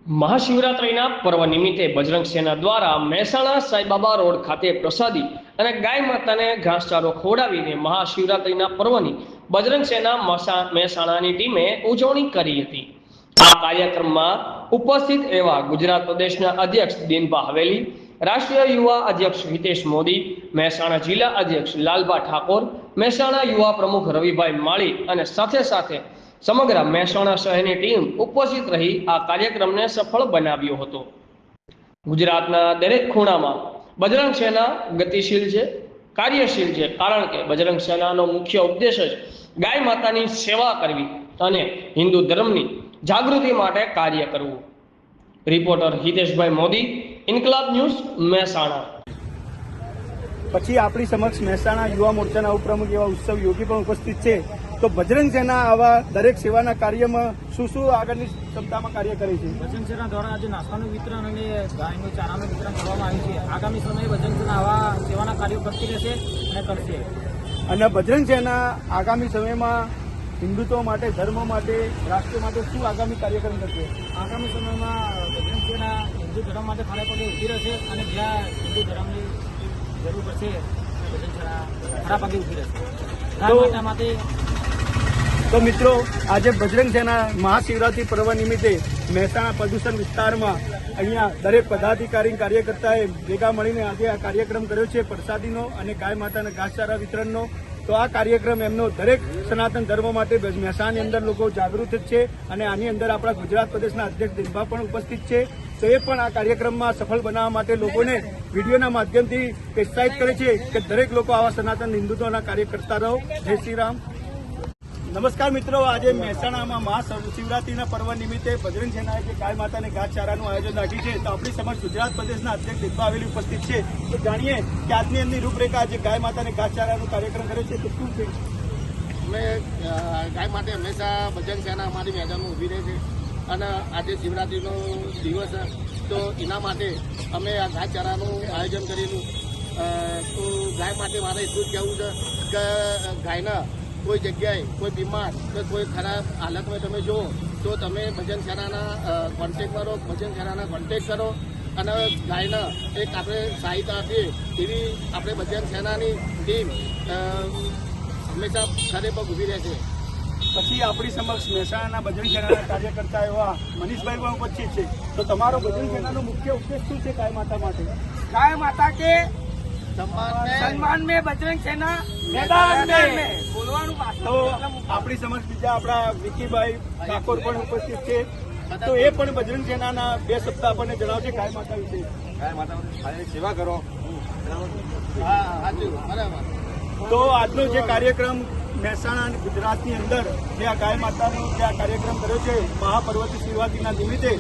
મહાશિવરાત્રિના પર્વ નિમિત્તે બજરંગ સેના દ્વારા મહેસાણા સાંઈબાબા રોડ ખાતે પ્રસાદી અને ગાય માતાને ઘાસચારો ખવડાવીને મહાશિવરાત્રિના પર્વની બજરંગ સેના મહેસાણાની ટીમે ઉજવણી કરી હતી। આ કાર્યક્રમમાં ઉપસ્થિત એવા ગુજરાત પ્રદેશના અધ્યક્ષ દિનભા હવેલી, રાષ્ટ્રીય યુવા અધ્યક્ષ હિતેશ મોદી, મહેસાણા જિલ્લા અધ્યક્ષ લાલભા ઠાકોર, મહેસાણા યુવા પ્રમુખ રવિભાઈ માળી અને સાથે સાથે સમગ્ર મહેસાણા શહેરની ટીમ ઉપસ્થિત રહી આ કાર્યક્રમને સફળ બનાવ્યો હતો। ગુજરાતના દરેક ખૂણામાં બજરંગ સેના ગતિશીલ છે, કાર્યશીલ છે, કારણ કે બજરંગ સેનાનો મુખ્ય ઉદ્દેશ જ ગાય માતાની સેવા કરવી અને હિન્દુ ધર્મની જાગૃતિ માટે કાર્ય કરવું। રિપોર્ટર હિતેશભાઈ મોદી, ઇન્કલાબ ન્યૂઝ, મહેસાણા। પછી આપણી સમક્ષ મહેસાણા યુવા મોરચાના ઉપપ્રમુખ એવા ઉત્સવ યોગી પણ ઉપસ્થિત છે। તો બજરંગ સેના આવા દરેક સેવાના કાર્યમાં શું શું આગળની ક્ષમતામાં કાર્ય કરે છે? બજરંગ સેના દ્વારા આજે નાસ્તાનું વિતરણ અને ગાયનું ચારાનું વિતરણ કરવામાં આવ્યું છે। આગામી સમયે બજરંગ સેના આવા સેવાના કાર્યો કરતી રહેશે અને કરશે। અને બજરંગ સેના આગામી સમયમાં હિન્દુત્વ માટે, ધર્મ માટે, રાષ્ટ્ર માટે શું આગામી કાર્યક્રમ કરશે? આગામી સમયમાં બજરંગ સેના હિન્દુ ધર્મ માટે ખડે પગે ઊભી રહેશે અને જ્યાં હિન્દુ ધર્મની જરૂર પડશે બજરંગ સેના ખડા પગે ઊભી રહેશે ગાય માતા માટે। તો મિત્રો, આજે બજરંગ સેના મહાશિવરાત્રી પર્વ નિમિત્તે મહેસાણા પ્રદૂષણ વિસ્તારમાં અહીંયા દરેક પદાધિકારી કાર્યકર્તાએ ભેગા મળીને આજે આ કાર્યક્રમ કર્યો છે પ્રસાદીનો અને ગાય માતાના ઘાસચારા વિતરણનો। તો આ કાર્યક્રમ એમનો દરેક સનાતન ધર્મ માટે મહેસાણાની અંદર લોકો જાગૃત છે અને આની અંદર આપણા ગુજરાત પ્રદેશના અધ્યક્ષ દિનભા પણ ઉપસ્થિત છે। તો એ પણ આ કાર્યક્રમમાં સફળ બનાવવા માટે લોકોને વિડીયોના માધ્યમથી પ્રોત્સાહિત કરે છે કે દરેક લોકો આવા સનાતન હિન્દુત્વના કાર્ય કરતા રહો। જય શ્રી રામ। નમસ્કાર મિત્રો, આજે મહેસાણામાં મહાશિવરાત્રીના પર્વ નિમિત્તે બજરંગ સેનાએ જે ગાય માતાને ઘાસચારાનું આયોજન રાખ્યું છે, તો આપણી સમક્ષ ગુજરાત પ્રદેશના અધ્યક્ષ દિનભા હવેલી ઉપસ્થિત છે। તો જાણીએ કે આજની એમની રૂપરેખા જે ગાય માતાને ઘાસચારાનું કાર્યક્રમ કરે છે તો શું છે? અમે ગાય માટે હંમેશા બજરંગ સેના અમારી મેદાનમાં ઊભી રહે છે અને આજે શિવરાત્રીનો દિવસ તો એના માટે અમે આ ઘાસચારાનું આયોજન કરેલું। તો ગાય માટે મારે એટલું જ કહેવું છે કે ગાયના કોઈ જગ્યાએ કોઈ બીમાર કે કોઈ ખરાબ હાલતમાં તમે જુઓ તો તમે બજરંગ સેનાના કોન્ટેક કરો, બજરંગ સેનાના કોન્ટેક કરો અને ગાયના એક આપણે સહાયતા આપીએ એવી આપણે બજરંગ સેનાની ટીમ હંમેશા ખડે પગ ઊભી રહે છે। પછી આપણી સમક્ષ મહેસાણાના બજરંગ સેનાના કાર્યકર્તા એવા મનીષભાઈ પણ ઉપસ્થિત છે। તો તમારો બજરંગ સેનાનો મુખ્ય ઉદ્દેશ શું છે ગાય માતા માટે? गाय माता के सम्मान में बजरंग सेना मैदान में बोलવાનું તો આપણી સમક્ષ બીજા આપણા વિકીભાઈ ઠાકોર પણ ઉપસ્થિત છે। તો એ પણ બજરંગ સેનાના 2 સપ્તાહ આપણને જણાવશે ગાય માતા વિશે। ગાય માતા સેવા કરો। તો આજનો જે કાર્યક્રમ મહેસાણા અને ગુજરાતની અંદર જે આ ગાય માતાનો જે આ કાર્યક્રમ કર્યો છે મહાપર્વતી શિવરાત્રીના નિમિત્તે,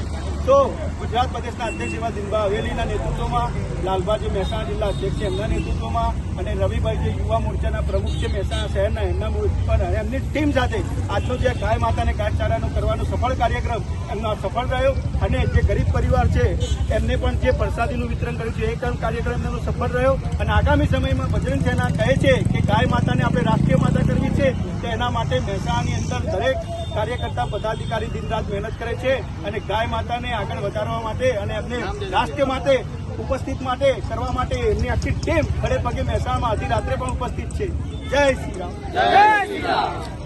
તો ગુજરાત પ્રદેશના અધ્યક્ષ એવા દિનભા હવેલીના નેતૃત્વમાં, લાલભા જે મહેસાણા જિલ્લા અધ્યક્ષ છે એમના નેતૃત્વમાં અને રવિભાઈ જે યુવા મોરચાના પ્રમુખ છે મહેસાણા શહેરના એમના એમની ટીમ સાથે આજનો જે ગાય માતાને ઘાસચારાનો કરવાનો સફળ કાર્યક્રમ એમનો સફળ રહ્યો અને જે ગરીબ પરિવાર છે એમને પણ જે પ્રસાદીનું વિતરણ કર્યું છે એ કાર્યક્રમ એમનો સફળ રહ્યો। અને આગામી સમયમાં બજરંગ સેના કહે છે કે ગાય માતાને આપણે રાષ્ટ્રીય માતા કરવી છે, તો એના માટે મહેસાણાની અંદર દરેક કાર્યકર્તા પદાધિકારી દિન રાત મહેનત કરે છે અને ગાય માતાને આગળ વધારવા માટે અને એમને રાષ્ટ્ર માટે ઉપસ્થિત માટે કરવા માટે એમની આખી ટીમ ખડે પગે મહેસાણામાં અડધી રાત્રે પણ ઉપસ્થિત છે। જય શ્રી રામ। जय श्री राम।